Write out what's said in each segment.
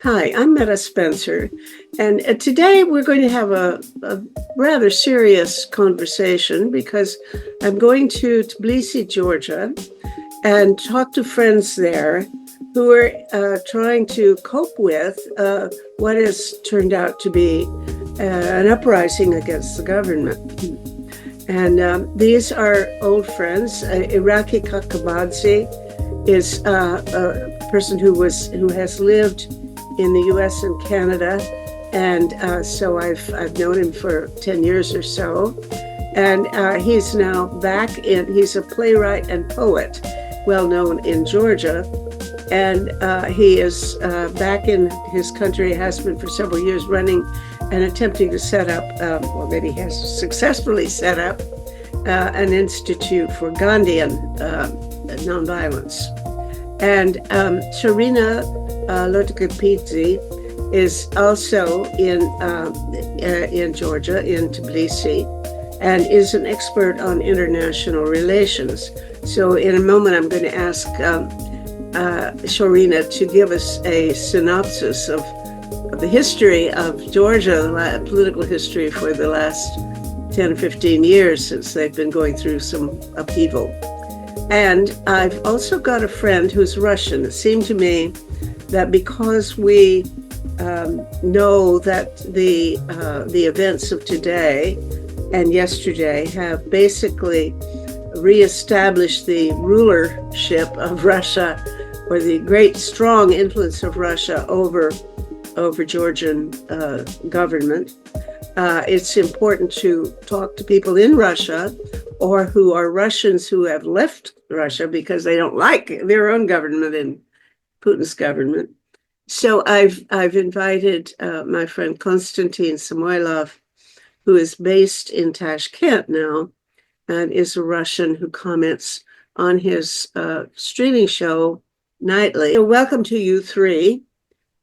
Hi, I'm Meta Spencer, and today we're going to have a rather serious conversation because I'm going to Tbilisi, Georgia, and talk to friends there who are trying to cope with what has turned out to be an uprising against the government. And these are old friends. Iraqi Kakabadze is a person who has lived in the U.S. and Canada, and so I've known him for 10 years or so. And he's now back he's a playwright and poet, well known in Georgia. And he is back in his country, has been for several years, running and attempting to set up, or maybe has successfully set up, an institute for Gandhian nonviolence. And Sharina Lotkapidze is also in Georgia, in Tbilisi, and is an expert on international relations. So in a moment, I'm going to ask Sharina to give us a synopsis of the history of Georgia, the political history for the last 10, 15 years since they've been going through some upheaval. And I've also got a friend who's Russian. It seemed to me that because we know that the events of today and yesterday have basically reestablished the rulership of Russia, or the great strong influence of Russia over Georgian government, it's important to talk to people in Russia or who are Russians who have left Russia because they don't like their own government and Putin's government. So I've invited my friend Konstantin Samoilov, who is based in Tashkent now and is a Russian who comments on his streaming show nightly. So welcome to you three.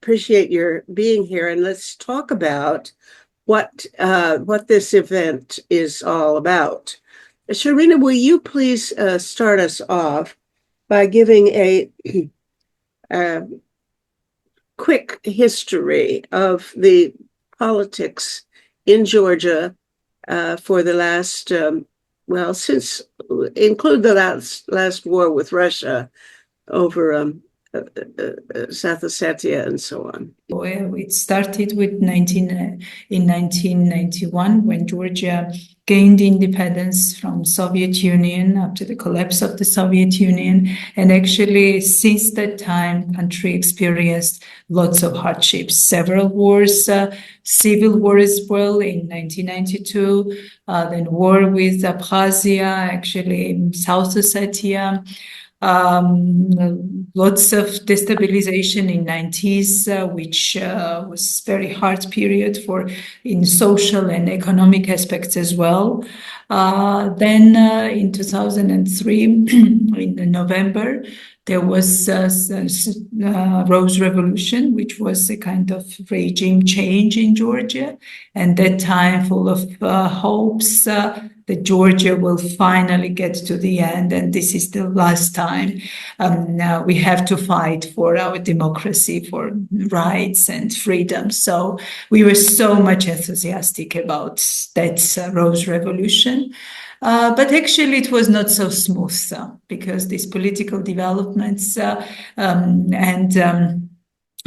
Appreciate your being here, and let's talk about what this event is all about. Sharina, will you please start us off by giving a quick history of the politics in Georgia for the last, since include the last war with Russia over South Ossetia and so on. Well, it started in 1991 when Georgia gained independence from Soviet Union after the collapse of the Soviet Union. And actually, since that time, country experienced lots of hardships, several wars, civil war as well in 1992, then war with Abkhazia, actually in South Ossetia. Lots of destabilization in 90s, which was very hard period in social and economic aspects as well. Then in 2003, in November, there was Rose Revolution, which was a kind of regime change in Georgia, and that time full of hopes that Georgia will finally get to the end, and this is the last time. Now we have to fight for our democracy, for rights and freedom. So we were so much enthusiastic about that Rose Revolution. But actually, it was not so smooth because these political developments and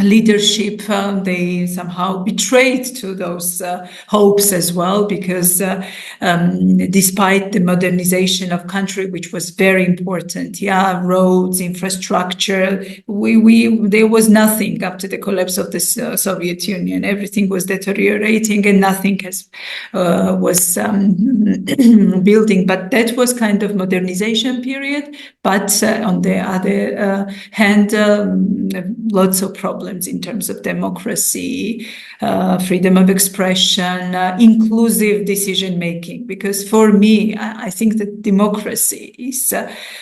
leadership, they somehow betrayed to those hopes as well, because despite the modernization of country, which was very important, roads, infrastructure, there was nothing after the collapse of the Soviet Union. Everything was deteriorating and nothing was building. But that was kind of modernization period. But on the other hand, lots of problems in terms of democracy, freedom of expression, inclusive decision-making. Because for me, I think that democracy is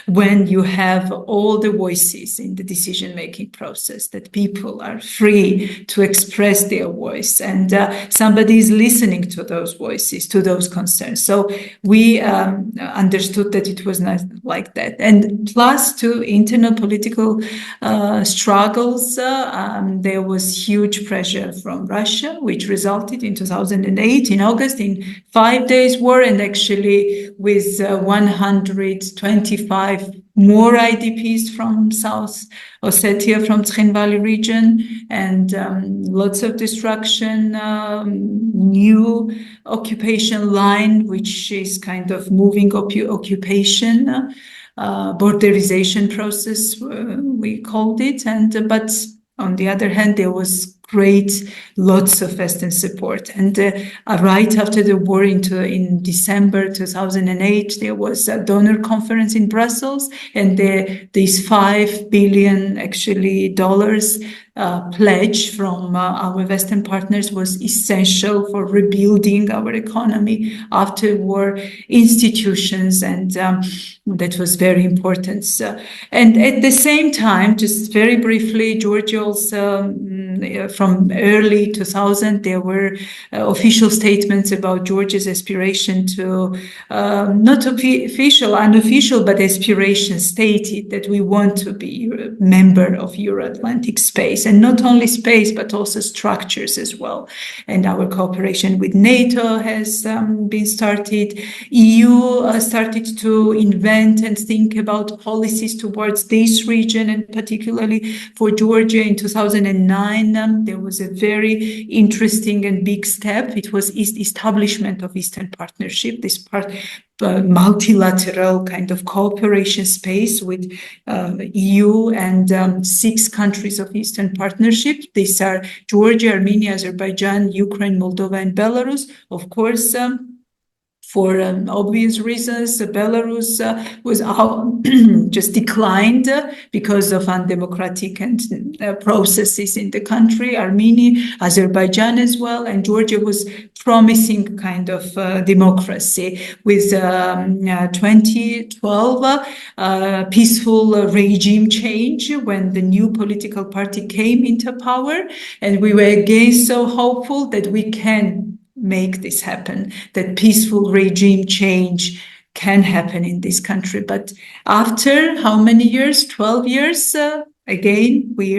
when you have all the voices in the decision-making process, that people are free to express their voice and somebody is listening to those voices, to those concerns. So we understood that it was not like that. And plus to internal political struggles, there was huge pressure from Russia, which resulted in 2008, in August, in 5 days war, and actually with 125 more IDPs from South Ossetia, from Tchin Valley region, and lots of destruction, new occupation line, which is kind of moving occupation, borderization process, we called it. But on the other hand, there was lots of Western support. And right after the war, in December 2008, there was a donor conference in Brussels, and these $5 billion actually dollars pledge from our Western partners was essential for rebuilding our economy after war, institutions, and that was very important. And at the same time, just very briefly, Georgia also, from early 2000, there were official statements about Georgia's aspiration to, not official, unofficial, but aspiration stated that we want to be a member of Euro-Atlantic space, and not only space, but also structures as well. And our cooperation with NATO has been started. EU started to invent and think about policies towards this region, and particularly for Georgia in 2009, there was a very interesting and big step. It was establishment of Eastern Partnership, this multilateral kind of cooperation space with EU and 6 countries of Eastern Partnership. These are Georgia, Armenia, Azerbaijan, Ukraine, Moldova, and Belarus. Of course, for obvious reasons, Belarus was just declined because of undemocratic and processes in the country. Armenia, Azerbaijan as well, and Georgia was promising kind of democracy with 2012 peaceful regime change when the new political party came into power, and we were again so hopeful that we can make this happen, that peaceful regime change can happen in this country. But after how many years? 12 years, again, we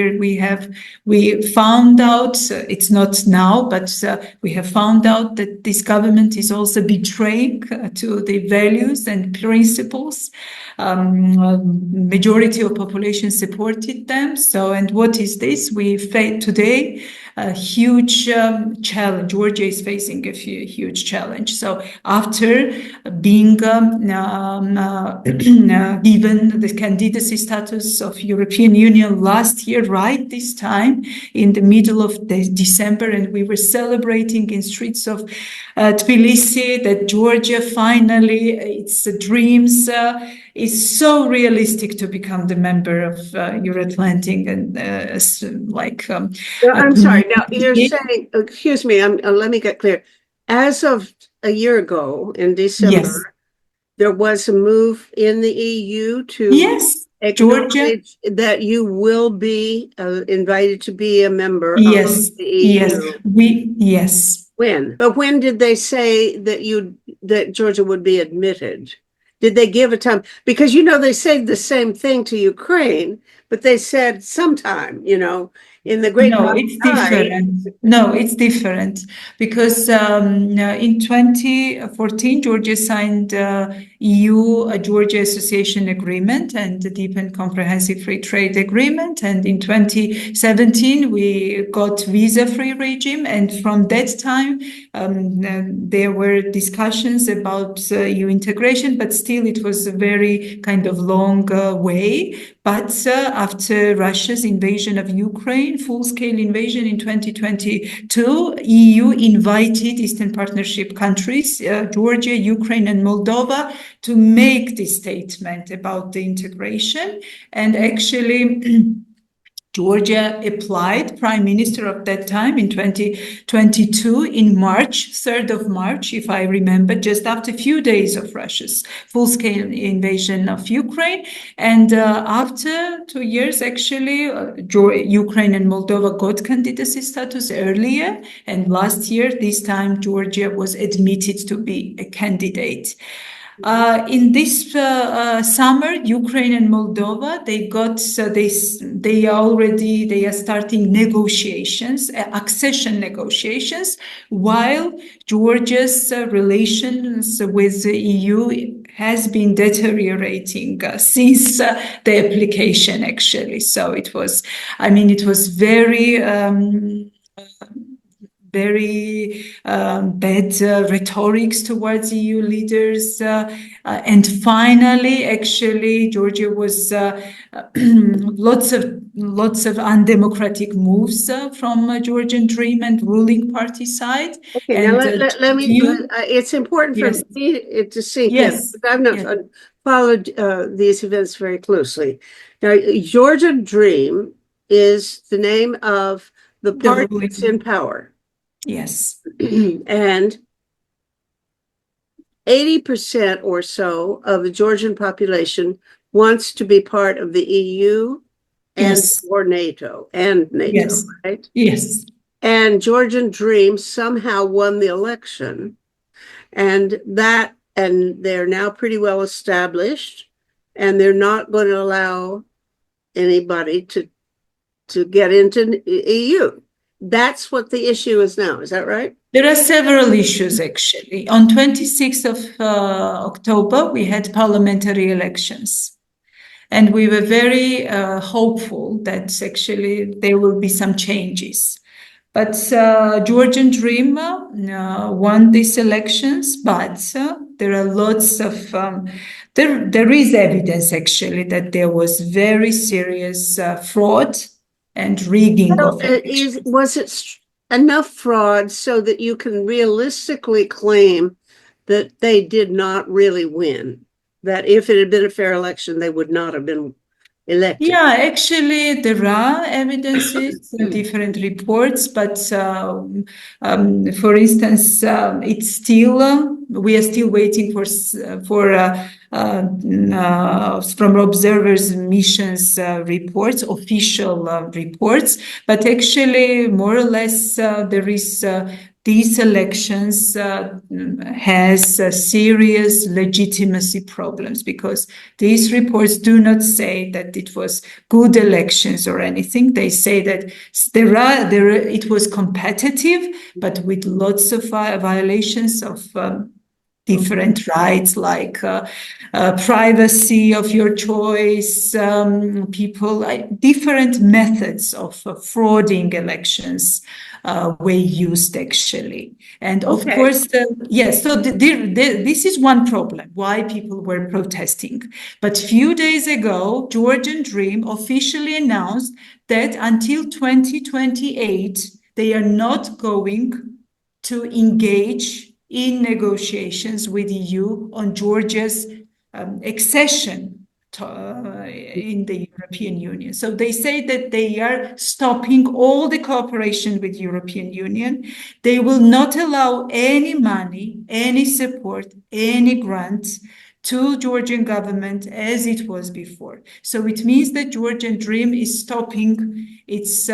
found out, it's not now, but we have found out that this government is also betraying to the values and principles. Majority of population supported them. So, and what is this? We face today a huge challenge. Georgia is facing a huge challenge. So after being given the candidacy status of European Union last year, right this time in the middle of December, and we were celebrating in streets of Tbilisi that Georgia finally, its dreams, is so realistic to become the member of Euro-Atlantic, and I'm sorry. Now you're saying, excuse me, let me get clear. As of a year ago in December, yes, there was a move in the EU to Georgia, acknowledge that you will be invited to be a member of the EU. Yes. When? But when did they say that Georgia would be admitted? Did they give a time? Because, they said the same thing to Ukraine, but they said sometime, in the great. No, it's different. No, it's different because in 2014, Georgia signed EU-Georgia Association Agreement and the Deep and Comprehensive Free Trade Agreement. And in 2017, we got visa-free regime. And from that time, there were discussions about EU integration, but still it was a very kind of long way. But after Russia's invasion of Ukraine, full-scale invasion in 2022, EU invited Eastern Partnership countries, Georgia, Ukraine, and Moldova, to make this statement about the integration. And actually, Georgia applied, Prime Minister of that time in 2022, in March, 3rd of March, if I remember, just after a few days of Russia's full-scale invasion of Ukraine. And after 2 years, actually, Ukraine and Moldova got candidacy status earlier. And last year, this time, Georgia was admitted to be a candidate. In this summer, Ukraine and Moldova, they are starting negotiations, accession negotiations, while Georgia's relations with the EU has been deteriorating since the application, actually. So it was very bad rhetorics towards EU leaders. And finally, actually, Georgia was lots of undemocratic moves from Georgian Dream and ruling party side. Okay, now And let me, it's important for yes, me to sink in, yes, because I've not yes, followed these events very closely. Now, Georgian Dream is the name of the the party that's in ruling, power. yes, And 80% or so of the Georgian population wants to be part of the EU and yes, or NATO, yes, right? yes. And Georgian Dream somehow won the election, and they're now pretty well established, and they're not going to allow anybody to get into EU. That's what the issue is now. Is that right? There are several issues, actually. On 26th of October, we had parliamentary elections. And we were very hopeful that actually there will be some changes. But Georgian Dream won these elections, but there are lots of there is evidence actually that there was very serious fraud and rigging Well, of elections. was it enough fraud so that you can realistically claim that they did not really win? That if it had been a fair election, they would not have been elected? Yeah, actually, there are evidences, different reports, but for instance, it's still we are still waiting from observers' missions reports, official reports. But actually, more or less, there is. These elections has serious legitimacy problems because these reports do not say that it was good elections or anything. They say that it was competitive, but with lots of violations of different rights like privacy of your choice, different methods of frauding elections were used actually. And of Okay. course, yes, so this is one problem, why people were protesting. But few days ago, Georgian Dream officially announced that until 2028, they are not going to engage in negotiations with EU on Georgia's accession in the European Union. So they say that they are stopping all the cooperation with European Union. They will not allow any money, any support, any grants to Georgian government as it was before. So it means that Georgian Dream is stopping its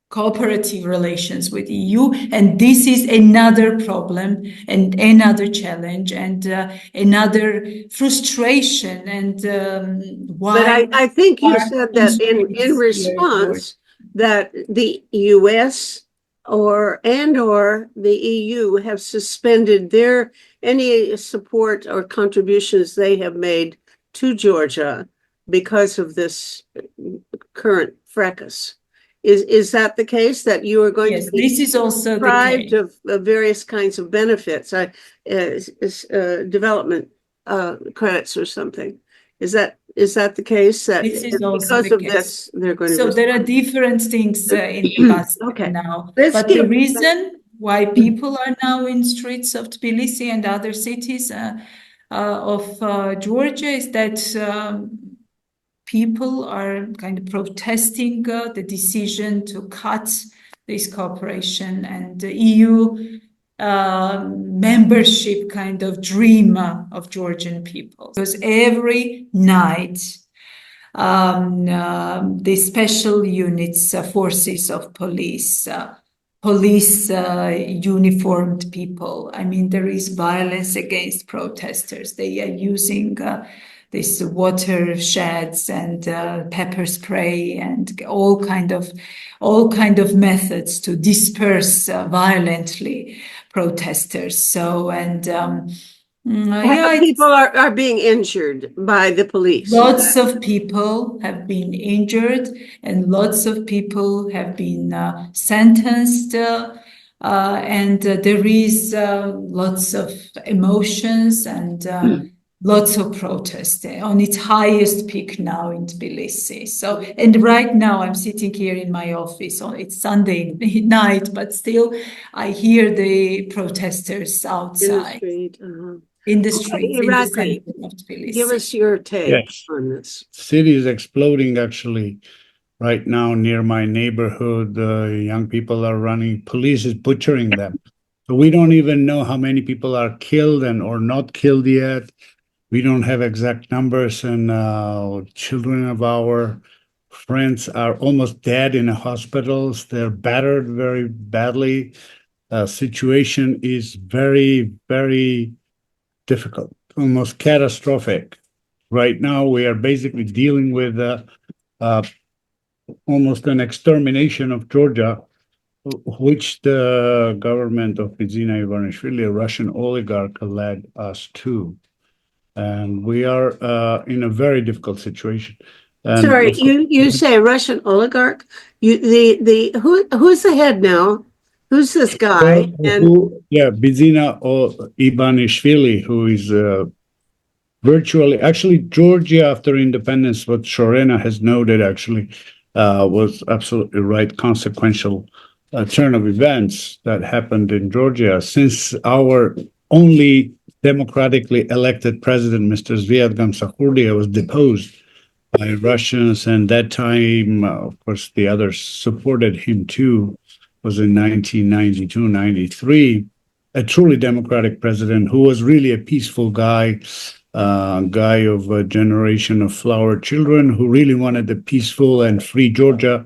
cooperative relations with EU, and this is another problem and another challenge and another frustration and But why I think you are said that in constraints here, George? response that the US or the EU have suspended any support or contributions they have made to Georgia because of this current fracas. Is that the case, that you are going Yes, to be this is also the deprived case. of various kinds of benefits, development credits or something? Is that the case, that This is also because the of case. this they're going to So there are respond? different things in the basket Okay, now. let's But the give. reason why people are now in streets of Tbilisi and other cities of Georgia is that people are kind of protesting the decision to cut this cooperation and the EU membership kind of dream of Georgian people. Because every night, the special units, forces of police, police uniformed people. I mean, there is violence against protesters. They are using this water sheds and pepper spray and all kind of methods to disperse violently protesters. So yeah, People are being injured by the police. lots of people have been injured and lots of people have been sentenced. And there is lots of emotions and lots of protest on its highest peak now in Tbilisi. So, and right now I'm sitting here in my office. It's Sunday night, but still I hear the protesters outside. In the streets, in the center of Tbilisi. Give us your take on this. City is exploding actually right now near my neighborhood. Young people are running. Police is butchering them. So we don't even know how many people are killed and or not killed yet. We don't have exact numbers, and children of our friends are almost dead in hospitals. They're battered very badly. Situation is very, very difficult, almost catastrophic. Right now, we are basically dealing with almost an extermination of Georgia, which the government of Bidzina Ivanishvili, a Russian oligarch, led us to. And we are in a very difficult situation. And sorry, you say Russian oligarch? Who's the head now? Who's this guy? Bidzina Ivanishvili, who is virtually, actually, Georgia after independence, what Shorena has noted actually was absolutely right, consequential turn of events that happened in Georgia since our only democratically elected president, Mr. Zviad Gamsakhourdia, was deposed by Russians, and that time, of course, the others supported him too, was in 1992, 93, a truly democratic president who was really a peaceful guy, guy of a generation of flower children who really wanted a peaceful and free Georgia.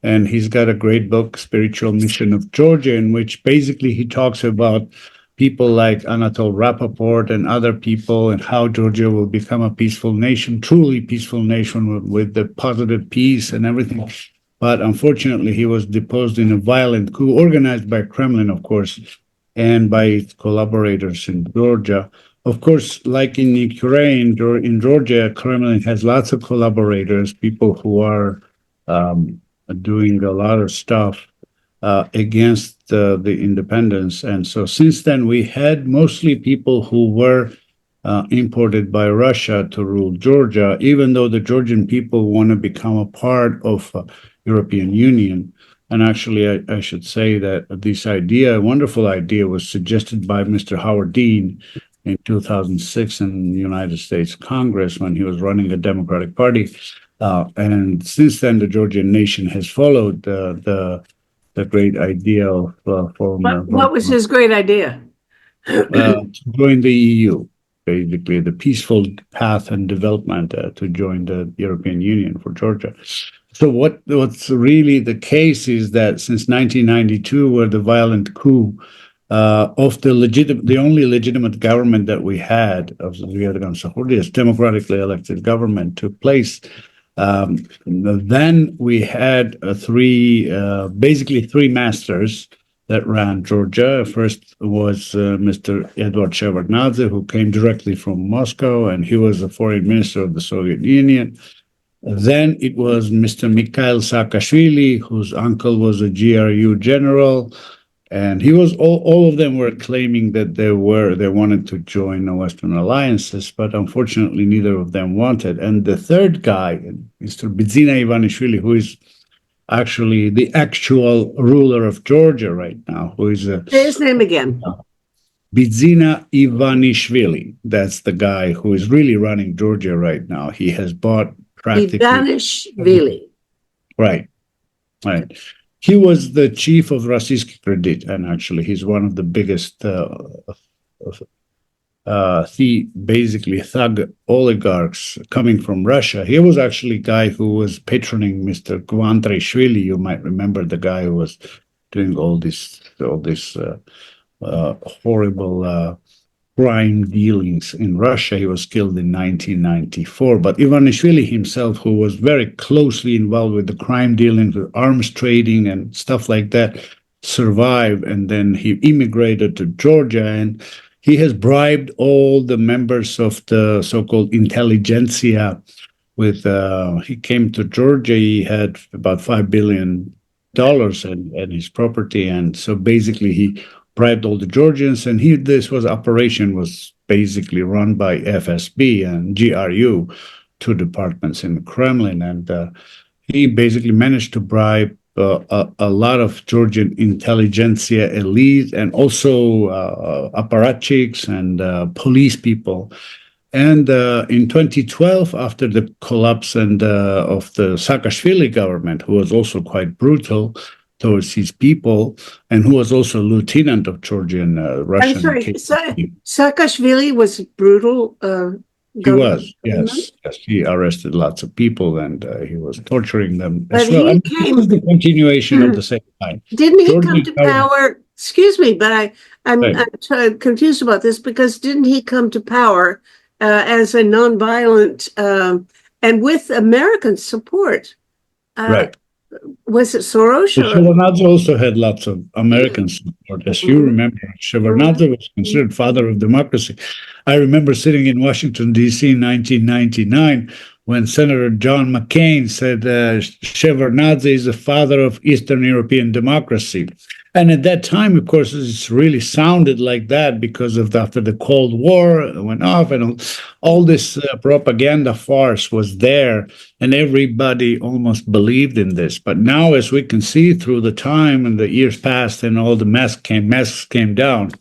And he's got a great book, Spiritual Mission of Georgia, in which basically he talks about people like Anatol Rappaport and other people and how Georgia will become a peaceful nation, truly peaceful nation with the positive peace and everything. But unfortunately, he was deposed in a violent coup organized by Kremlin, of course, and by its collaborators in Georgia. Of course, like in Ukraine, in Georgia, Kremlin has lots of collaborators, people who are doing a lot of stuff against the independence. And so since then, we had mostly people who were imported by Russia to rule Georgia, even though the Georgian people want to become a part of European Union. And actually, I should say that this idea, a wonderful idea, was suggested by Mr. Howard Dean in 2006 in the United States Congress when he was running the Democratic Party. And since then, the Georgian nation has followed the great idea of what was his great idea? To join the EU, basically the peaceful path and development to join the European Union for Georgia. So what's really the case is that since 1992, where the violent coup of the only legitimate government that we had of Zviad Gamsakhourdia's democratically elected government took place. Then we had basically three masters that ran Georgia. First was Mr. Eduard Shevardnadze, who came directly from Moscow, and he was the foreign minister of the Soviet Union. Then it was Mr. Mikhail Saakashvili, whose uncle was a GRU general, and he was all of them were claiming that they wanted to join the Western alliances, but unfortunately neither of them wanted. And the third guy, Mr. Bidzina Ivanishvili, who is actually the actual ruler of Georgia right now, who is say his name again. Bidzina Ivanishvili. That's the guy who is really running Georgia right now. He has bought practically Ivanishvili. Right. He was the chief of Rossiyskiy Kredit, and actually he's one of the biggest basically thug oligarchs coming from Russia. He was actually a guy who was patroning Mr. Gvantrishvili. You might remember the guy who was doing all this horrible crime dealings in Russia. He was killed in 1994. But Ivanishvili himself, who was very closely involved with the crime dealing, with arms trading and stuff like that, survived. And then he immigrated to Georgia, and he has bribed all the members of the so-called intelligentsia with he came to Georgia. He had about $5 billion and his property, and so basically he bribed all the Georgians. And this operation was basically run by FSB and GRU, two departments in the Kremlin, and he basically managed to bribe a lot of Georgian intelligentsia elite and also apparatchiks and police people. And in 2012, after the collapse of the Saakashvili government, who was also quite brutal towards his people, and who was also lieutenant of Georgian Russian. I'm sorry, Saakashvili was brutal. He was, yes. He arrested lots of people, and he was torturing them But as well. This was the continuation of the same line. Didn't he come to power? Excuse me, but I'm confused about this, because didn't he come to power as a nonviolent and with American support? Right. Was it Soros? Shevardnadze also had lots of American support. As you remember, Shevardnadze was considered father of democracy. I remember sitting in Washington, D.C. in 1999 when Senator John McCain said Shevardnadze is the father of Eastern European democracy. And at that time, of course, it really sounded like that because after the Cold War went off, and all this propaganda farce was there, and everybody almost believed in this. But now, as we can see through the time and the years passed, and all the masks came down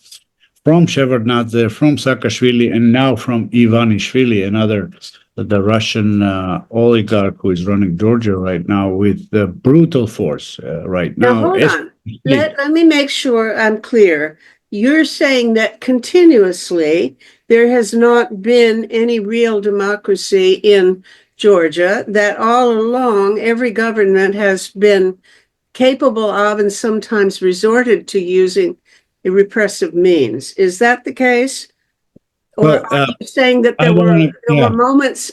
from Shevardnadze, from Saakashvili, and now from Ivanishvili, another the Russian oligarch who is running Georgia right now with the brutal force right now. Now, hold on. Let me make sure I'm clear. You're saying that continuously there has not been any real democracy in Georgia, that all along every government has been capable of and sometimes resorted to using repressive means. Is that the case? Or are you saying that there were moments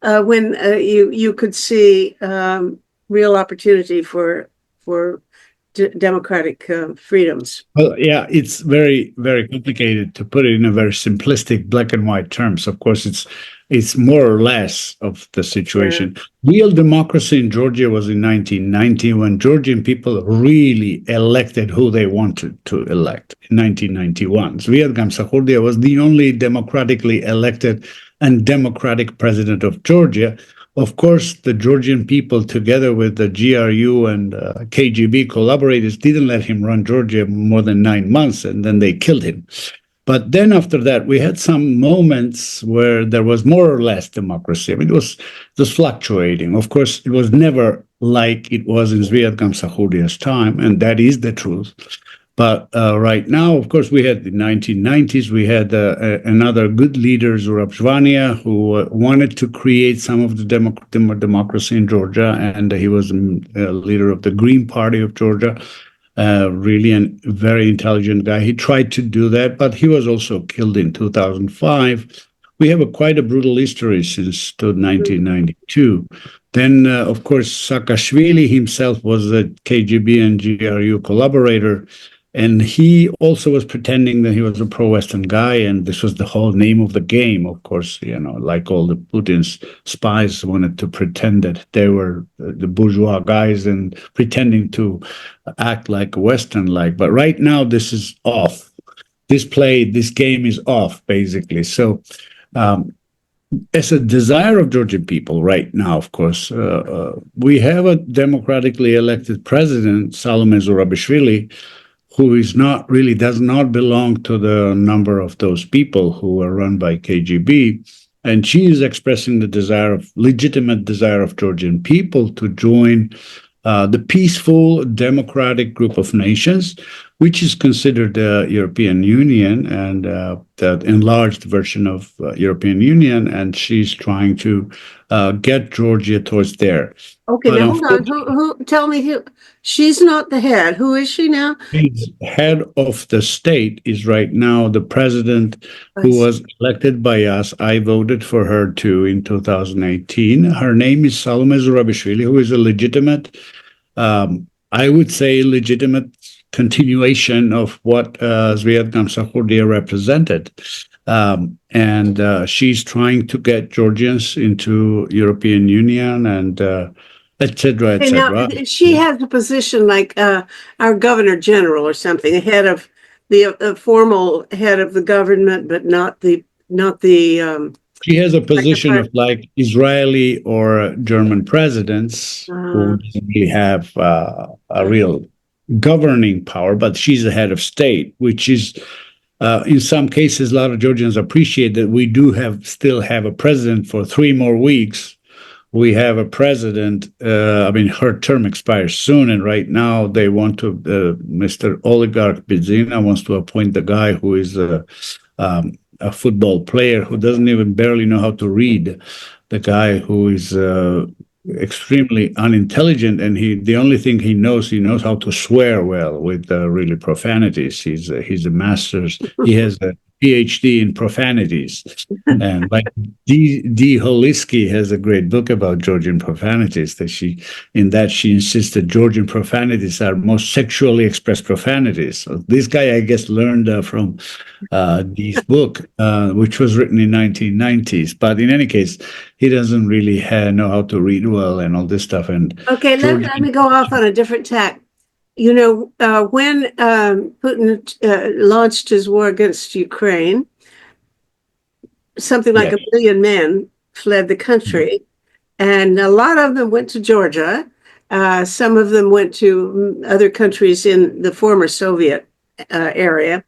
when you could see real opportunity for democratic freedoms? Well, yeah, it's very, very complicated to put it in a very simplistic black and white terms. Of course, it's more or less of the situation. Real democracy in Georgia was in 1990, when Georgian people really elected who they wanted to elect. In 1991, Zviad Gamsakhourdia was the only democratically elected and democratic president of Georgia. Of course, the Georgian people, together with the GRU and KGB collaborators, didn't let him run Georgia more than 9 months, and then they killed him. But then after that, we had some moments where there was more or less democracy. I mean, it was fluctuating. Of course, it was never like it was in Zviad Gamsakhourdia's time, and that is the truth. But right now, of course, we had the 1990s, we had another good leader, Zurab Zhvania, who wanted to create some of the democracy in Georgia, and he was a leader of the Green Party of Georgia. Really a very intelligent guy. He tried to do that, but he was also killed in 2005. We have quite a brutal history since 1992. Then, of course, Saakashvili himself was a KGB and GRU collaborator, and he also was pretending that he was a pro-Western guy, and this was the whole name of the game, of course. Like all the Putin's spies wanted to pretend that they were the bourgeois guys and pretending to act like Western-like. But right now, this is off. This game is off, basically. So, as a desire of Georgian people right now, of course, we have a democratically elected president, Salome Zurabishvili, who does not belong to the number of those people who are run by KGB. And she is expressing the legitimate desire of Georgian people to join the peaceful democratic group of nations, which is considered the European Union and the enlarged version of European Union, and she's trying to get Georgia towards there. Okay, But now hold on. Tell me who, she's not the head. Who is she now? the head of the state is right now the president who was elected by us. I voted for her too in 2018. Her name is Salome Zurabishvili, who is a legitimate, I would say, legitimate continuation of what Zviad Gamsakhourdia represented. And she's trying to get Georgians into European Union and et cetera, et Okay, now cetera. she has a position like our governor general or something, head of the formal head of the government, but not the She has a position of like Israeli or German presidents who doesn't really have a real governing power, but she's the head of state, which is in some cases a lot of Georgians appreciate that we do still have a president for 3 more weeks. We have a president, I mean, her term expires soon, and right now they want to, Mr. Oligarch Bidzina wants to appoint the guy who is a football player who doesn't even barely know how to read, the guy who is extremely unintelligent, and the only thing he knows how to swear well with really profanities. He's a master's. He has a PhD in profanities, and like D. Holisky has a great book about Georgian profanities. That she insists that Georgian profanities are most sexually expressed profanities. So this guy, I guess, learned from Dee's book, which was written in 1990s. But in any case, he doesn't really know how to read well and all this stuff. And okay, let me go off on a different tack. You know, when Putin launched his war against Ukraine, something like 1 million men fled the country, and a lot of them went to Georgia. Some of them went to other countries in the former Soviet area,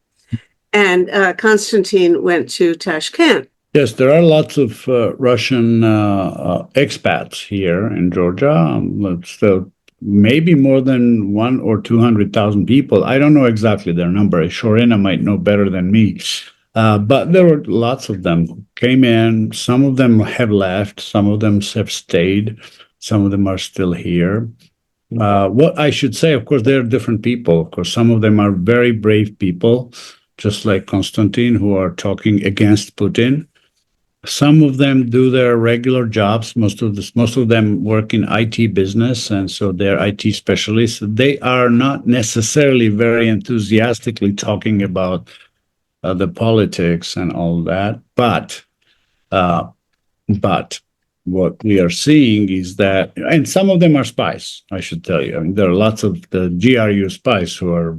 and Konstantin went to Tashkent. Yes, there are lots of Russian expats here in Georgia. So maybe more than 100,000 or 200,000 people. I don't know exactly their number. Shorena might know better than me. But there were lots of them who came in. Some of them have left. Some of them have stayed. Some of them are still here. What I should say, of course, they're different people. Of course, some of them are very brave people, just like Konstantin, who are talking against Putin. Some of them do their regular jobs. Most of them work in IT business, and so they're IT specialists. They are not necessarily very enthusiastically talking about the politics and all that. But what we are seeing is that, and some of them are spies, I should tell you. I mean, there are lots of the GRU spies who are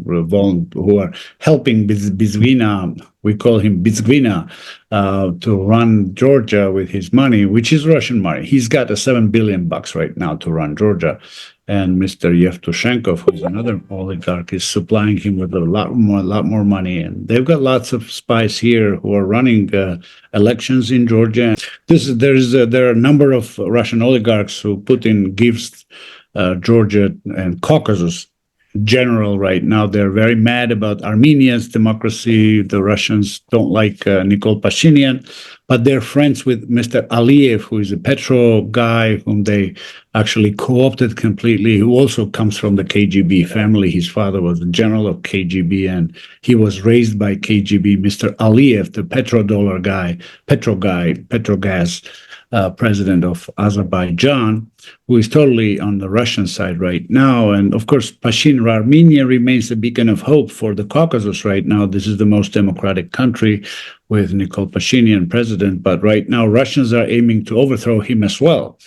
helping Bizvina, we call him Bizvina, to run Georgia with his money, which is Russian money. He's got $7 billion right now to run Georgia. And Mr. Yevtushenko, who's another oligarch, is supplying him with a lot more money. And they've got lots of spies here who are running elections in Georgia. There are a number of Russian oligarchs who Putin gives Georgia and Caucasus general right now. They're very mad about Armenia's democracy. The Russians don't like Nikol Pashinyan, but they're friends with Mr. Aliyev, who is a Petro guy whom they actually co-opted completely, who also comes from the KGB family. His father was the general of KGB, and he was raised by KGB. Mr. Aliyev, the petrodollar guy, Petrogas, president of Azerbaijan, who is totally on the Russian side right now. And of course, Armenia remains a beacon of hope for the Caucasus right now. This is the most democratic country with Nikol Pashinyan president, but right now Russians are aiming to overthrow him as well.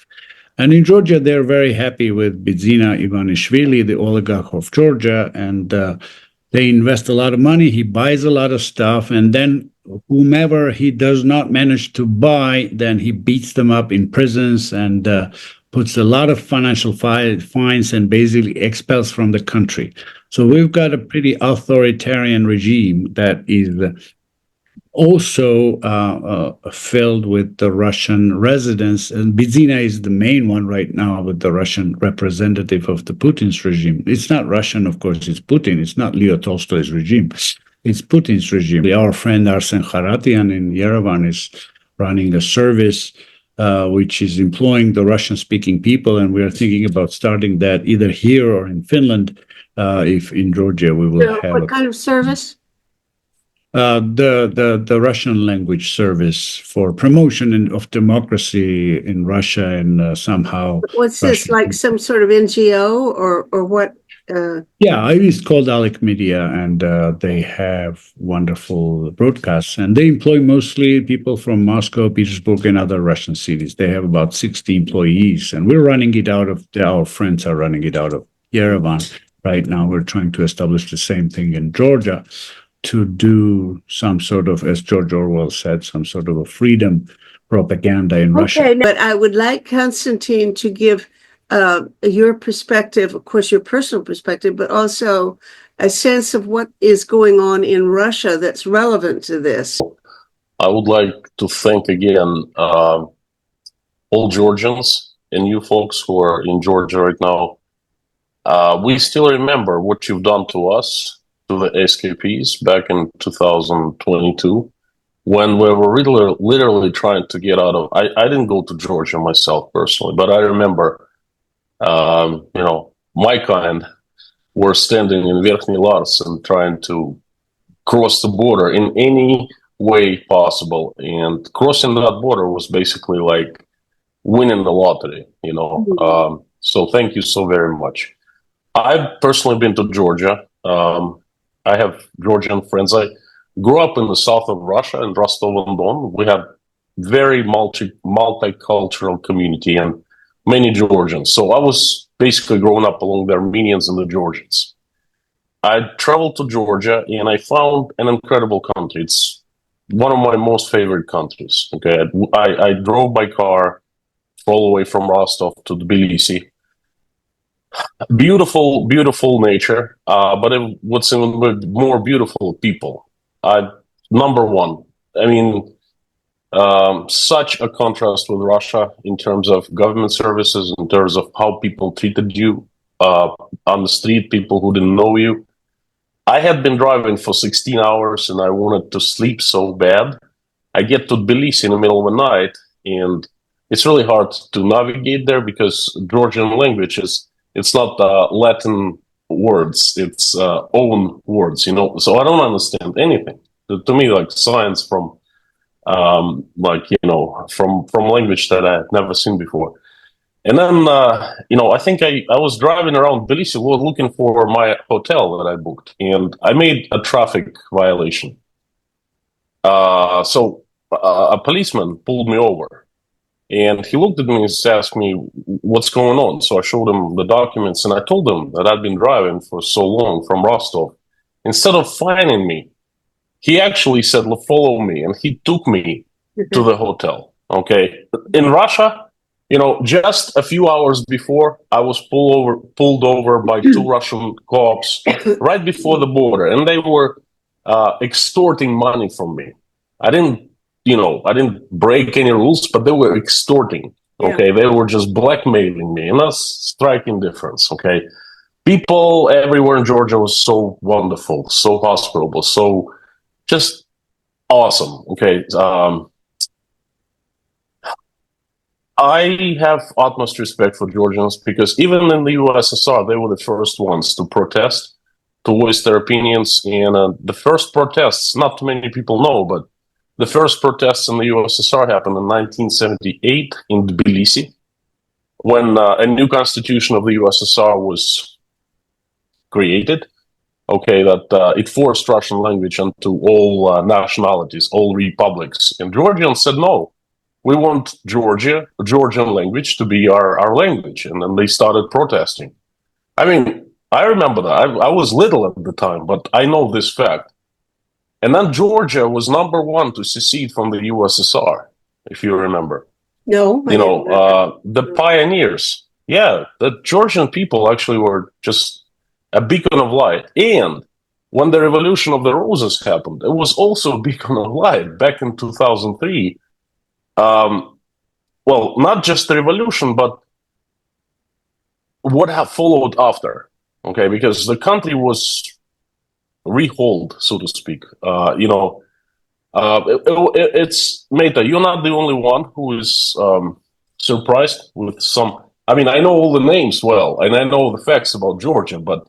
And in Georgia, they're very happy with Bidzina Ivanishvili, the oligarch of Georgia, and they invest a lot of money. He buys a lot of stuff, and then whomever he does not manage to buy, then he beats them up in prisons and puts a lot of financial fines and basically expels from the country. So we've got a pretty authoritarian regime that is also filled with the Russian residents. And Bidzina is the main one right now with the Russian representative of the Putin's regime. It's not Russian, of course, it's Putin. It's not Leo Tolstoy's regime. It's Putin's regime. Our friend Arsen Kharatian in Yerevan is running a service which is employing the Russian-speaking people, and we are thinking about starting that either here or in Finland. If in Georgia we will have what kind of service? The Russian language service for promotion of democracy in Russia, and somehow What's this, Russian, like some sort of NGO or what? yeah, it's called Alec Media, and they have wonderful broadcasts, and they employ mostly people from Moscow, Petersburg, and other Russian cities. They have about 60 employees, and we're running it out of our friends are running it out of Yerevan right now. We're trying to establish the same thing in Georgia, to do some sort of, as George Orwell said, some sort of a freedom propaganda in Russia. Okay, but I would like Konstantin to give your perspective, of course, your personal perspective, but also a sense of what is going on in Russia that's relevant to this. I would like to thank again all Georgians and you folks who are in Georgia right now. We still remember what you've done to us, to the SKPs, back in 2022, when we were literally trying to get out of. I didn't go to Georgia myself personally, but I remember, my kind were standing in Verkhny Lars and trying to cross the border in any way possible, and crossing that border was basically like winning the lottery, so thank you so very much. I've personally been to Georgia. I have Georgian friends. I grew up in the south of Russia in Rostov-on-Don. We have very multicultural community and many Georgians. So I was basically growing up along the Armenians and the Georgians. I traveled to Georgia and I found an incredible country. It's one of my most favorite countries. Okay, I drove by car all the way from Rostov to Tbilisi. Beautiful, beautiful nature, but what's even more beautiful, people. Number one, I mean, such a contrast with Russia in terms of government services, in terms of how people treated you on the street, people who didn't know you. I had been driving for 16 hours and I wanted to sleep so bad. I get to Tbilisi in the middle of the night, and it's really hard to navigate there because Georgian language it's not Latin words, it's own words, so I don't understand anything. To me, like science from from language that I had never seen before. And then I think I was driving around Tbilisi looking for my hotel that I booked, and I made a traffic violation. So a policeman pulled me over. And he looked at me and asked me, what's going on? So I showed him the documents and I told him that I'd been driving for so long from Rostov. Instead of fining me, he actually said, follow me. And he took me to the hotel. Okay. In Russia, just a few hours before, I was pulled over by two Russian cops right before the border. And they were extorting money from me. I didn't break any rules, but they were extorting. Okay, yeah. They were just blackmailing me, and that's striking difference. Okay, people everywhere in Georgia was so wonderful, so hospitable, so just awesome. Okay, I have utmost respect for Georgians because even in the USSR, they were the first ones to protest, to voice their opinions, and the first protests, not too many people know, but the first protests in the USSR happened in 1978 in Tbilisi, when a new constitution of the USSR was created. Okay, that it forced Russian language onto all nationalities, all republics. And Georgians said, no, we want Georgian language to be our language. And then they started protesting. I mean, I remember that. I was little at the time, but I know this fact. And then Georgia was number one to secede from the USSR, if you remember. No. The pioneers. Yeah, the Georgian people actually were just a beacon of light. And when the Revolution of the Roses happened, it was also a beacon of light back in 2003. Well, not just the revolution, but what have followed after. Okay, because the country was rehauled, so to speak. It's Meta. You're not the only one who is surprised with some. I mean, I know all the names well, and I know the facts about Georgia, but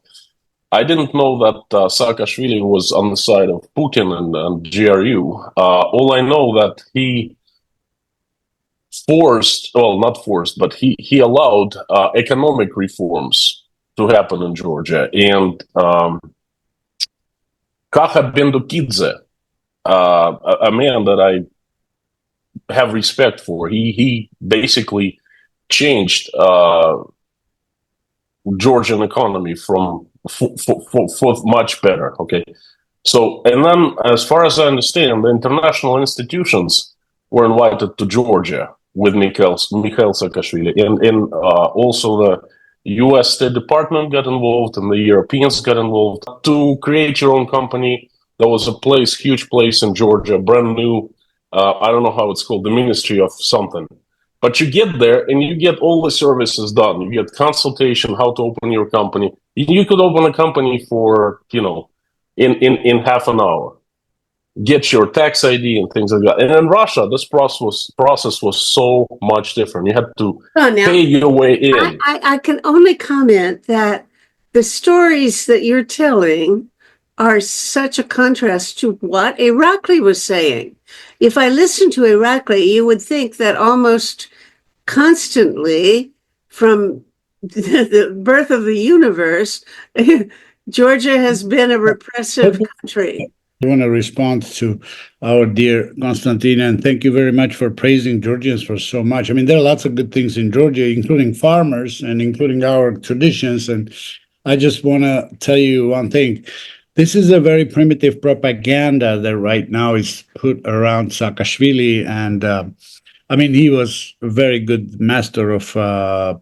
I didn't know that Saakashvili was on the side of Putin and GRU. All I know that he not forced, but he allowed economic reforms to happen in Georgia. And Kaha Bendukidze, a man that I have respect for, he basically changed Georgian economy for much better. Okay, so and then as far as I understand, the international institutions were invited to Georgia with Mikhail Saakashvili, and also the U.S. State Department got involved, and the Europeans got involved to create your own company. There was a place, huge place in Georgia, brand new. I don't know how it's called, the Ministry of something. But you get there and you get all the services done. You get consultation, how to open your company. You could open a company for, in half an hour. Get your tax ID and things like that. And in Russia, this process was so much different. You had to pay your way in. I can only comment that the stories that you're telling are such a contrast to what Irakli was saying. If I listen to Irakli, you would think that almost constantly from the birth of the universe, Georgia has been a repressive country. I want to respond to our dear Konstantina, and thank you very much for praising Georgians for so much. I mean, there are lots of good things in Georgia, including farmers and including our traditions. And I just want to tell you one thing. This is a very primitive propaganda that right now is put around Saakashvili. And I mean, he was a very good master of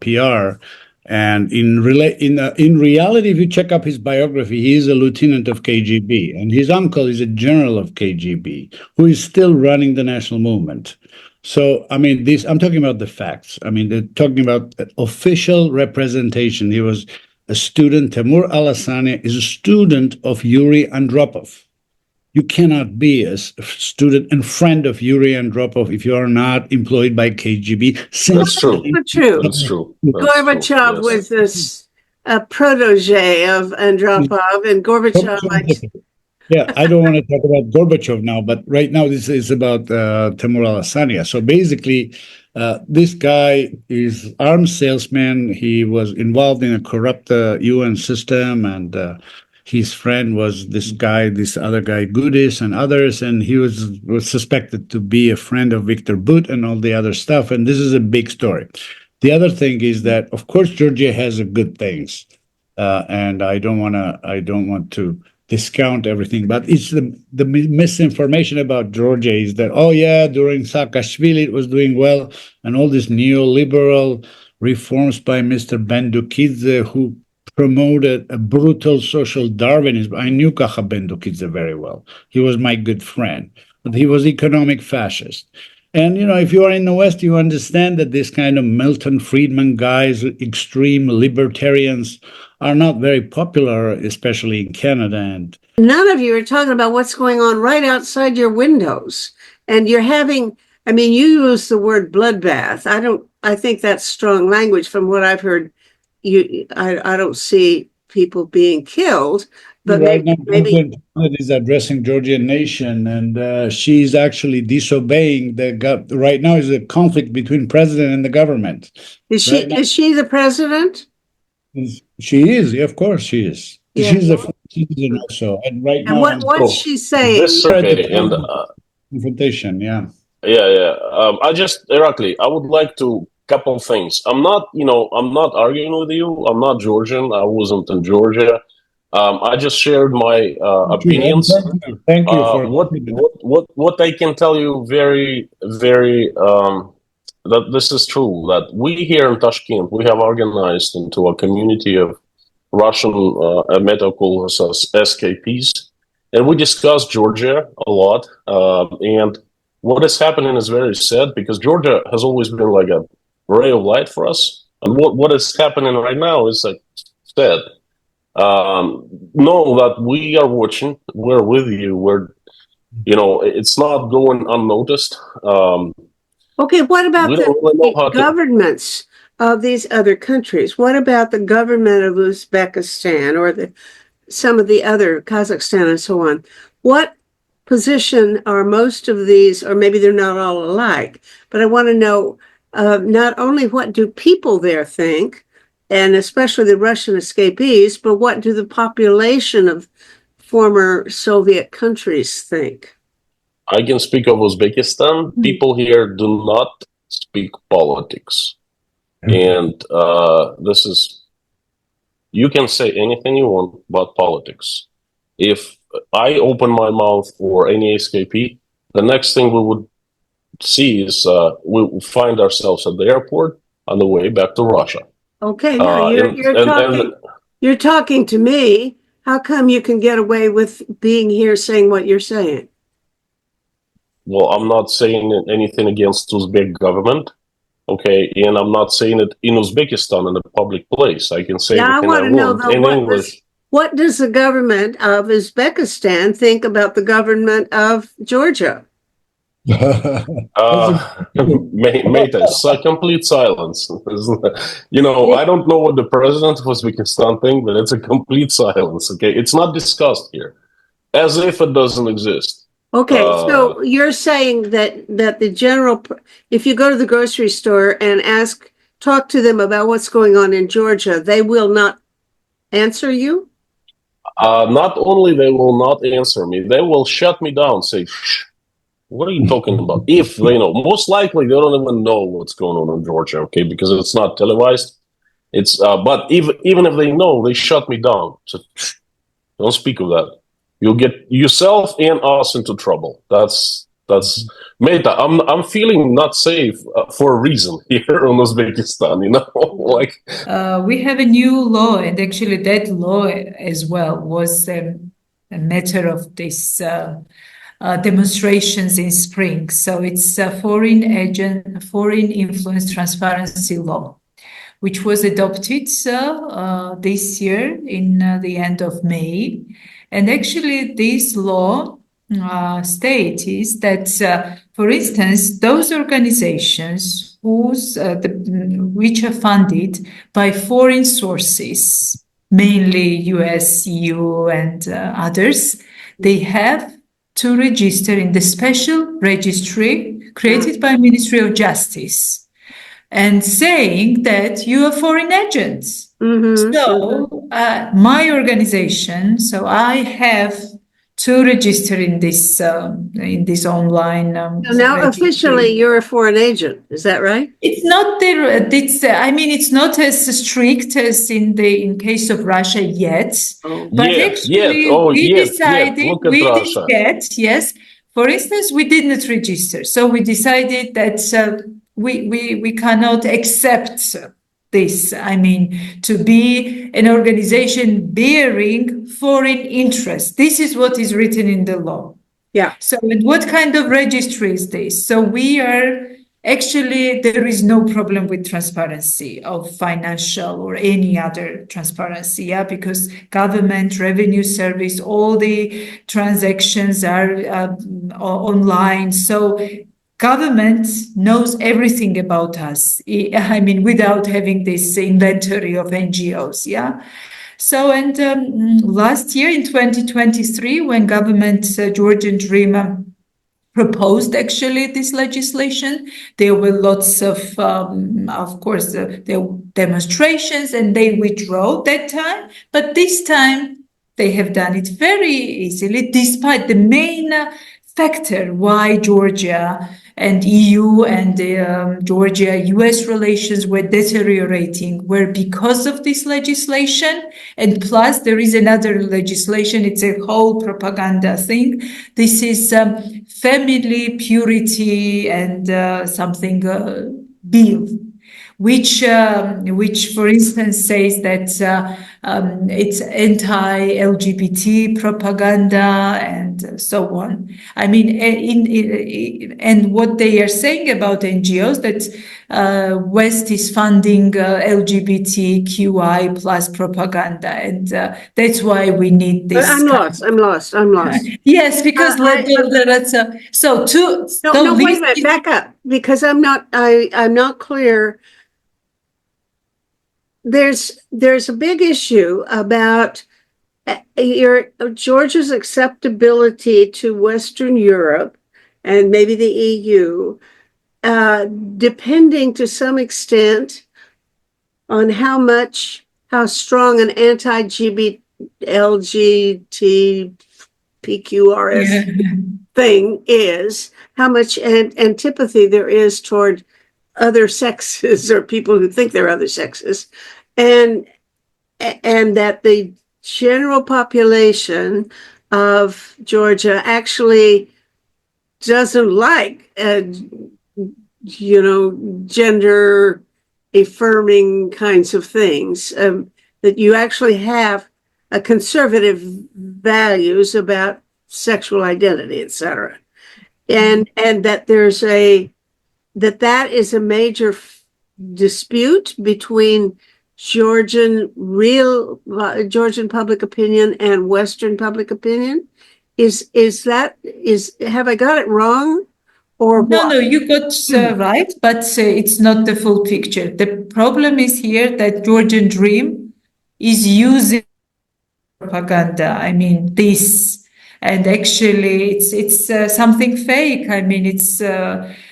PR. And in reality, if you check up his biography, he is a lieutenant of KGB, and his uncle is a general of KGB, who is still running the national movement. So, I mean, I'm talking about the facts. I mean, they're talking about official representation. He was a student. Timur Alasania is a student of Yuri Andropov. You cannot be a student and friend of Yuri Andropov if you are not employed by KGB. That's true. That's true. That's true. Gorbachev was this protege of Andropov, and Gorbachev. Yeah, I don't want to talk about Gorbachev now, but right now this is about Timur Alasania. So basically, this guy is arms salesman. He was involved in a corrupt UN system, and his friend was this other guy, Gudis and others, and he was suspected to be a friend of Viktor But and all the other stuff. And this is a big story. The other thing is that, of course, Georgia has good things, and I don't want to discount everything, but it's the misinformation about Georgia is that, oh yeah, during Saakashvili it was doing well, and all these neoliberal reforms by Mr. Bendukidze, who promoted a brutal social Darwinism. I knew Kaha Bendukidze very well. He was my good friend, but he was economic fascist. And, if you are in the West, you understand that this kind of Milton Friedman guys, extreme libertarians, are not very popular, especially in Canada. And none of you are talking about what's going on right outside your windows. And you're having, I mean, you use the word bloodbath. I think that's strong language from what I've heard. I don't see people being killed, but right maybe now is addressing Georgian nation, and she's actually disobeying right now is a conflict between president and the government. Is she the president? She is, of course, she is. Yeah. She's a citizen also, and right now. And what's she saying? Confrontation, yeah. Yeah. Irakli, I would like to. Couple things. I'm not arguing with you. I'm not Georgian. I wasn't in Georgia. I just shared my opinions. Thank you for what I can tell you very, very that this is true. That we here in Tashkent, we have organized into a community of Russian medical SKPs, and we discussed Georgia a lot. And what is happening is very sad because Georgia has always been like a ray of light for us. And what is happening right now is like sad. Know that we are watching. We're with you. It's not going unnoticed. Okay, what about We don't really know how the governments of these other countries? What about the government of Uzbekistan or some of the other, Kazakhstan and so on? What position are most of these, or maybe they're not all alike, but I want to know not only what do people there think, and especially the Russian escapees, but what do the population of former Soviet countries think? I can speak of Uzbekistan. People here do not speak politics. And this is, you can say anything you want about politics. If I open my mouth for any escapee, the next thing we would see is we'll find ourselves at the airport on the way back to Russia. Okay, now you're talking to me. How come you can get away with being here saying what you're saying? Well, I'm not saying anything against Uzbek government, okay, and I'm not saying it in Uzbekistan in a public place. I can say anything I want in English. What does the government of Uzbekistan think about the government of Georgia? Mate, it's a complete silence. I don't know what the president of Uzbekistan thinks, but it's a complete silence, okay? It's not discussed here, as if it doesn't exist. Okay, so you're saying that the general, if you go to the grocery store and talk to them about what's going on in Georgia, they will not answer you? Not only they will not answer me, they will shut me down, say, shh, what are you talking about? If they know, most likely they don't even know what's going on in Georgia, okay, because it's not televised. But even if they know, they shut me down. So, shh, don't speak of that. You'll get yourself and us into trouble. That's Meta. I'm feeling not safe for a reason here in Uzbekistan. We have a new law, and actually that law as well was a matter of this demonstrations in spring. So it's a foreign influence transparency law, which was adopted this year in the end of May. And actually, this law states is that, for instance, those organizations which are funded by foreign sources, mainly US, EU, and others, they have to register in the special registry created by Ministry of Justice, and saying that you are foreign agents. Mm-hmm. So my organization, so I have to register in this online. So now officially, you're a foreign agent. Is that right? It's not there. It's not as strict as in case of Russia yet. Oh. But actually, we decided. Yes. For instance, we did not register, so we decided that we cannot accept this. To be an organization bearing foreign interest. This is what is written in the law. Yeah. So what kind of registry is this? So there is no problem with transparency of financial or any other transparency, because government revenue service, all the transactions are online. So government knows everything about us, without having this inventory of NGOs, yeah? So, last year in 2023, when government Georgian Dream proposed actually this legislation, there were lots of course, there were demonstrations, and they withdrew that time. But this time, they have done it very easily, despite the main factor why Georgia and EU and Georgia-US relations were deteriorating were because of this legislation. And plus, there is another legislation. It's a whole propaganda thing. This is family purity and bill, which, for instance, says that it's anti-LGBT propaganda and so on. I mean, and what they are saying about NGOs, that West is funding LGBTQI plus propaganda, and that's why we need But this. I'm lost. I'm lost. I'm lost. Yes, because so to No, wait a minute. Back up, because I'm not clear. There's a big issue about Georgia's acceptability to Western Europe and maybe the EU, depending to some extent on how strong an LGBTQRS thing is, how much antipathy there is toward other sexes or people who think they're other sexes, and that the general population of Georgia actually doesn't like gender affirming kinds of things, that you actually have a conservative values about sexual identity, etc., and that that is a major dispute between Georgian public opinion and Western public opinion. Have I got it wrong? Or no, you got right, but it's not the full picture. The problem is here that Georgian Dream is using propaganda. I mean, this, and actually, it's something fake. I mean, it's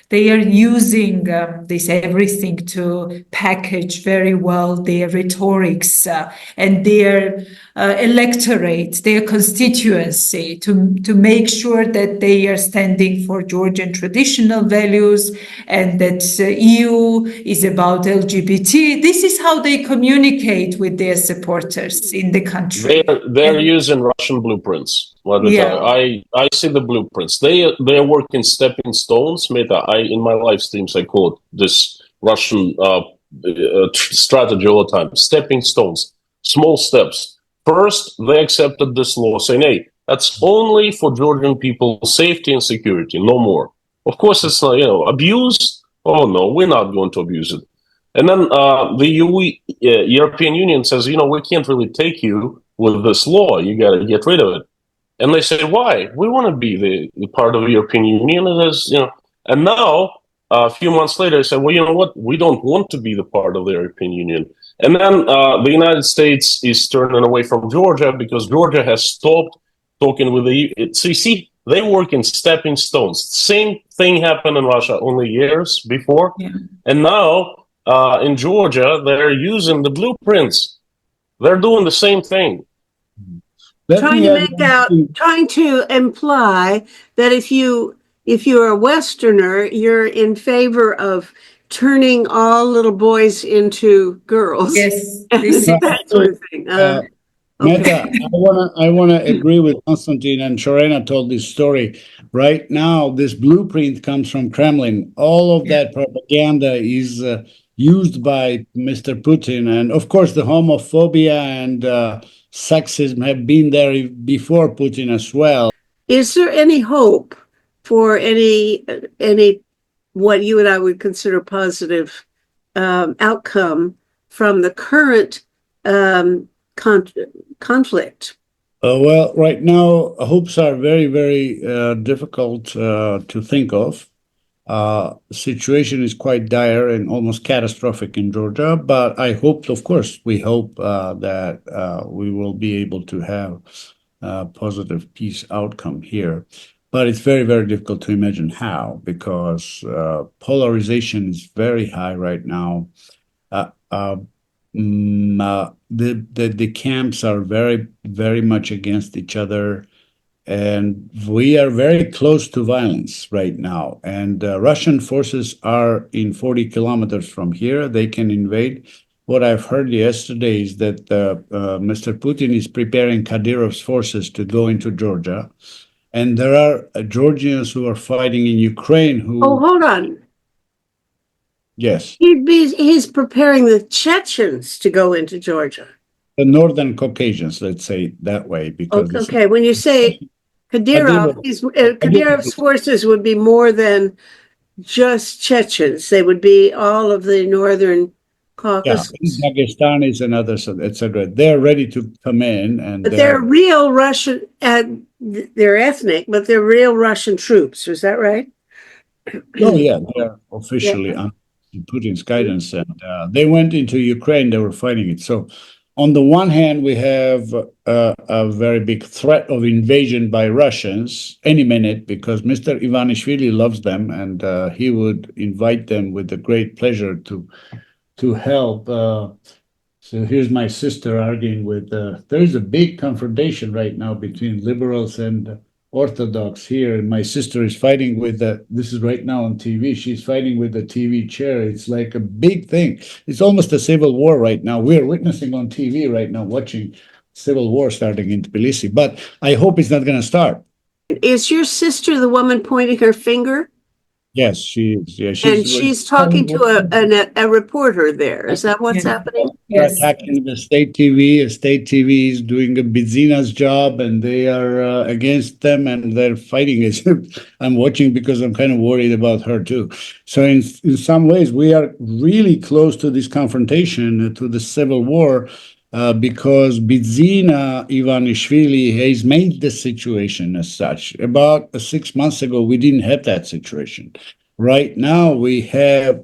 they are using this everything to package very well their rhetorics and their electorate, their constituency, to make sure that they are standing for Georgian traditional values and that EU is about LGBT. This is how they communicate with their supporters in the country. They're using Russian blueprints. I see the blueprints. They're working stepping stones. Meta, in my live streams I quote this Russian strategy all the time. Stepping stones, small steps. First, they accepted this law, saying, "Hey, that's only for Georgian people's safety and security, no more." Of course, it's not abused. Oh no, we're not going to abuse it. And then the European Union says, we can't really take you with this law. You got to get rid of it. And they say, why? We want to be the part of the European Union. And now, a few months later, they say, well, you know what? We don't want to be the part of the European Union. And then the United States is turning away from Georgia because Georgia has stopped talking with the EU. So you see, they work in stepping stones. Same thing happened in Russia only years before. Yeah. And now, in Georgia, they're using the blueprints. They're doing the same thing. Trying to imply that if you're a Westerner, you're in favor of turning all little boys into girls. Yes, that sort of thing. Meta, I wanna agree with Konstantin, and Shorena told this story. Right now, this blueprint comes from Kremlin. All of that propaganda is used by Mr. Putin, and of course, the homophobia and sexism have been there before Putin as well. Is there any hope for any what you and I would consider positive outcome from the current conflict? Well, right now, hopes are very, very difficult to think of. Situation is quite dire and almost catastrophic in Georgia, but I hope, of course, we hope that we will be able to have a positive peace outcome here. But it's very, very difficult to imagine how, because polarization is very high right now. The camps are very, very much against each other, and we are very close to violence right now. And Russian forces are in 40 kilometers from here. They can invade. What I've heard yesterday is that Mr. Putin is preparing Kadyrov's forces to go into Georgia. And there are Georgians who are fighting in Ukraine who... Oh, hold on. Yes. He's preparing the Chechens to go into Georgia. the Northern Caucasians, let's say that way, because Okay, when you say Kadyrov's forces would be more than just Chechens. They would be all of the Northern Caucasus. Dagestanis and others, etc. They're ready to come in, and But they're real Russian, they're ethnic, but they're real Russian troops. Is that right? oh yeah, they're officially under Putin's guidance, and they went into Ukraine. They were fighting it. So, on the one hand, we have a very big threat of invasion by Russians any minute because Mr. Ivanishvili loves them, and he would invite them with a great pleasure to help. So here's my sister arguing with. There is a big confrontation right now between liberals and Orthodox here, and my sister is fighting with the. This is right now on TV. She's fighting with the TV chair. It's like a big thing. It's almost a civil war right now. We're witnessing on TV right now, watching civil war starting in Tbilisi. But I hope it's not going to start. Is your sister the woman pointing her finger? Yes, she is. Yeah, she's talking to a reporter there. Is that what's happening? They're attacking the state TV. State TV is doing a Bidzina's job, and they are against them, and they're fighting it. I'm watching because I'm kind of worried about her too. So in some ways, we are really close to this confrontation, to the civil war. Because Bidzina Ivanishvili has made the situation as such. About 6 months ago, we didn't have that situation. Right now, we have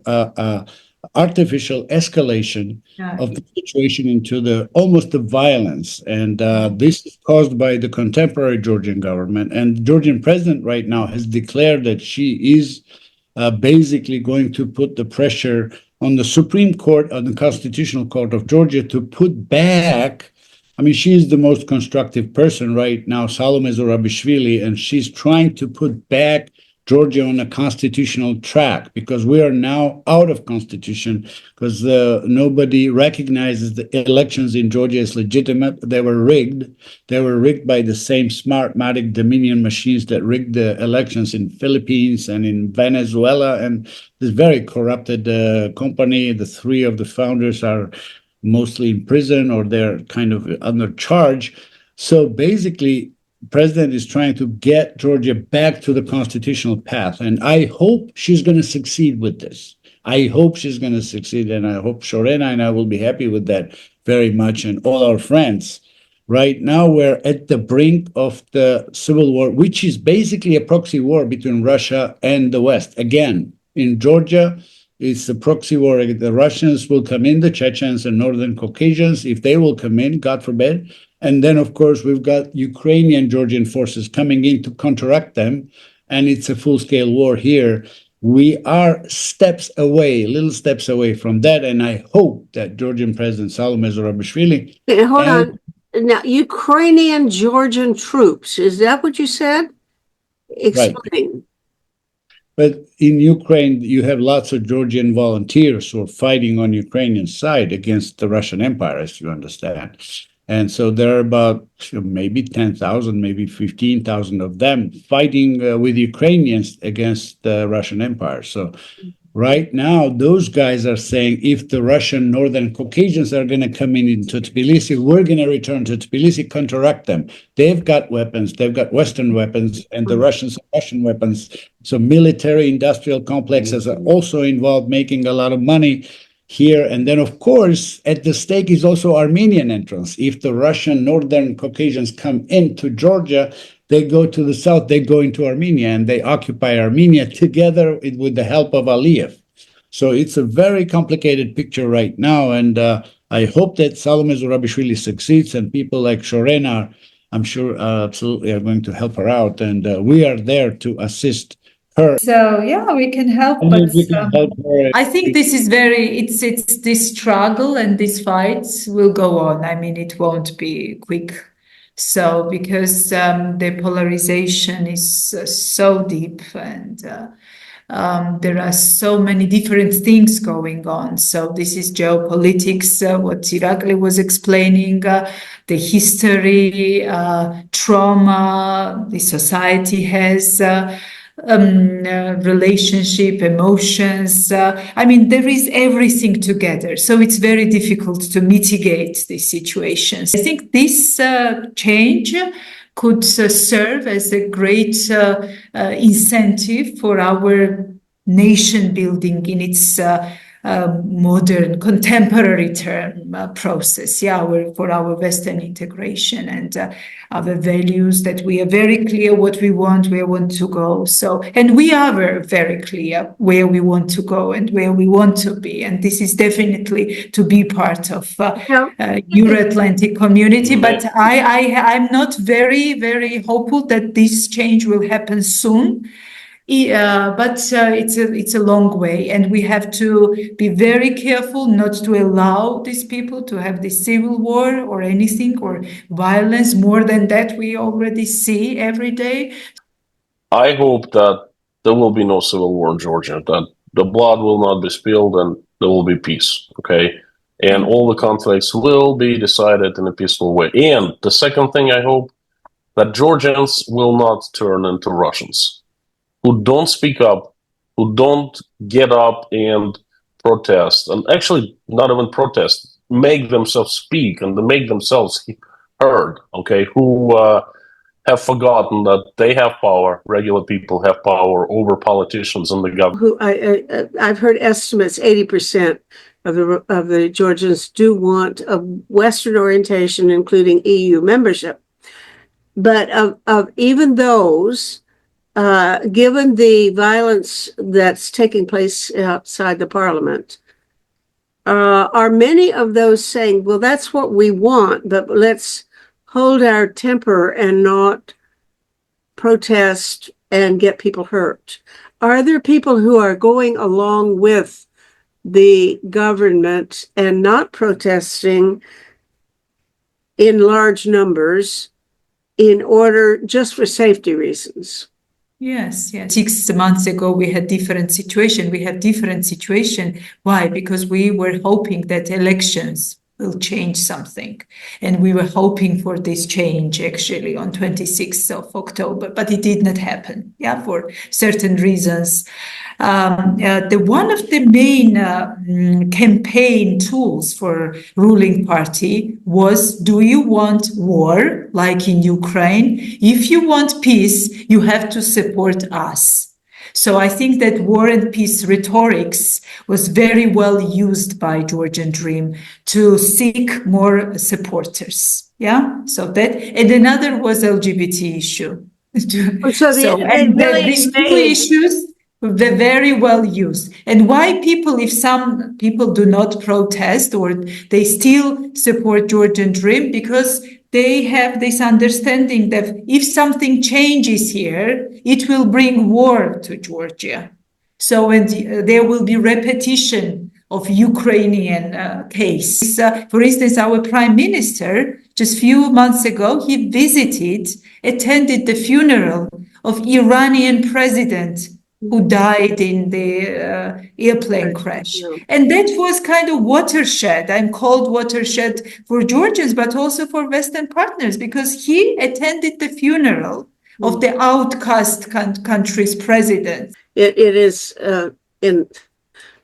artificial escalation of the situation into almost the violence. And this is caused by the contemporary Georgian government. And the Georgian president right now has declared that she is basically going to put the pressure on the Supreme Court, on the Constitutional Court of Georgia, to put back. I mean, she is the most constructive person right now, Salome Zurabishvili, and she's trying to put back Georgia on a constitutional track because we are now out of constitution because nobody recognizes the elections in Georgia as legitimate. They were rigged. They were rigged by the same Smartmatic Dominion machines that rigged the elections in Philippines and in Venezuela. And this very corrupted company, the three of the founders are mostly in prison or they're kind of under charge. So basically, president is trying to get Georgia back to the constitutional path. And I hope she's going to succeed with this. I hope she's going to succeed. And I hope Shorena and I will be happy with that very much, and all our friends. Right now, we're at the brink of the civil war, which is basically a proxy war between Russia and the West. Again, in Georgia, it's a proxy war. The Russians will come in, the Chechens and Northern Caucasians, if they will come in, God forbid. And then, of course, we've got Ukrainian Georgian forces coming in to counteract them. And it's a full-scale war here. We are little steps away from that. And I hope that Georgian President Salome Zurabishvili... Hold on. Now, Ukrainian Georgian troops, is that what you said? Explain. Right. But in Ukraine, you have lots of Georgian volunteers who are fighting on Ukrainian side against the Russian Empire, as you understand. And so there are about maybe 10,000, maybe 15,000 of them fighting with Ukrainians against the Russian Empire. So right now, those guys are saying if the Russian Northern Caucasians are going to come into Tbilisi, we're going to return to Tbilisi, counteract them. They've got weapons, they've got Western weapons, and the Russians have Russian weapons. So military industrial complexes are also involved, making a lot of money here. And then, of course, at the stake is also Armenian entrance. If the Russian Northern Caucasians come into Georgia, they go to the south, they go into Armenia, and they occupy Armenia together with the help of Aliyev. So it's a very complicated picture right now. And I hope that Salome Zurabishvili succeeds, and people like Shorena, I'm sure, absolutely are going to help her out. And we are there to assist her. So yeah, we can help, but I think this is it's this struggle and these fights will go on. I mean, it won't be quick. So because the polarization is so deep and there are so many different things going on. So this is geopolitics, what Irakli was explaining, the history, trauma the society has. relationship, emotions. I mean, there is everything together. So it's very difficult to mitigate these situations. I think this change could serve as a great incentive for our nation building in its modern, contemporary term process, for our Western integration and our values, that we are very clear what we want, where we want to go. So, and we are very, very clear where we want to go and where we want to be. And this is definitely to be part of Euro-Atlantic community. But I'm not very, very hopeful that this change will happen soon. But it's a long way, and we have to be very careful not to allow these people to have this civil war or anything or violence more than that we already see every day. I hope that there will be no civil war in Georgia, that the blood will not be spilled and there will be peace, okay? And all the conflicts will be decided in a peaceful way. And the second thing I hope, that Georgians will not turn into Russians, who don't speak up, who don't get up and protest, and actually not even protest, make themselves speak and make themselves heard, okay, who have forgotten that they have power, regular people have power over politicians and the government. I've heard estimates 80% of the Georgians do want a Western orientation, including EU membership. But of even those, given the violence that's taking place outside the parliament, are many of those saying, well, that's what we want, but let's hold our temper and not protest and get people hurt? Are there people who are going along with the government and not protesting in large numbers in order just for safety reasons? Yes. 6 months ago, we had different situation. We have different situation. Why? Because we were hoping that elections will change something. And we were hoping for this change actually on 26th of October, but it did not happen, for certain reasons. One of the main campaign tools for ruling party was, do you want war, like in Ukraine? If you want peace, you have to support us. So I think that war and peace rhetorics was very well used by Georgian Dream to seek more supporters. So that, and another was LGBT issue. These two issues were very well used. And why people, if some people do not protest or they still support Georgian Dream, because they have this understanding that if something changes here, it will bring war to Georgia. So there will be repetition of Ukrainian case. For instance, our prime minister, just a few months ago, he attended the funeral of Iranian president who died in the airplane crash. And that was kind of watershed. I'm called watershed for Georgians, but also for Western partners, because he attended the funeral of the outcast country's president. It is,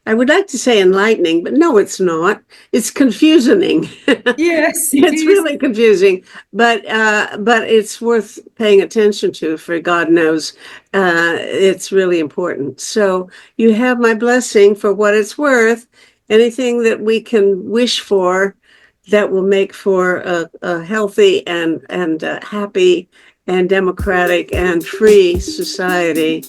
I would like to say enlightening, but no, it's not. It's confusing. Yes, it's really confusing, but it's worth paying attention to, for God knows it's really important. So you have my blessing for what it's worth. Anything that we can wish for that will make for a healthy and happy and democratic and free society,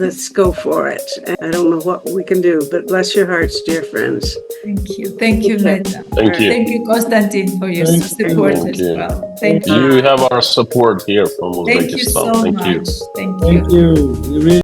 let's go for it. I don't know what we can do, but bless your hearts, dear friends. Thank you. Thank you, Meta. Thank you. Thank you, Konstantin, for your support as well. Thank you. You have our support here from Uzbekistan. Thank you so much. Thank you.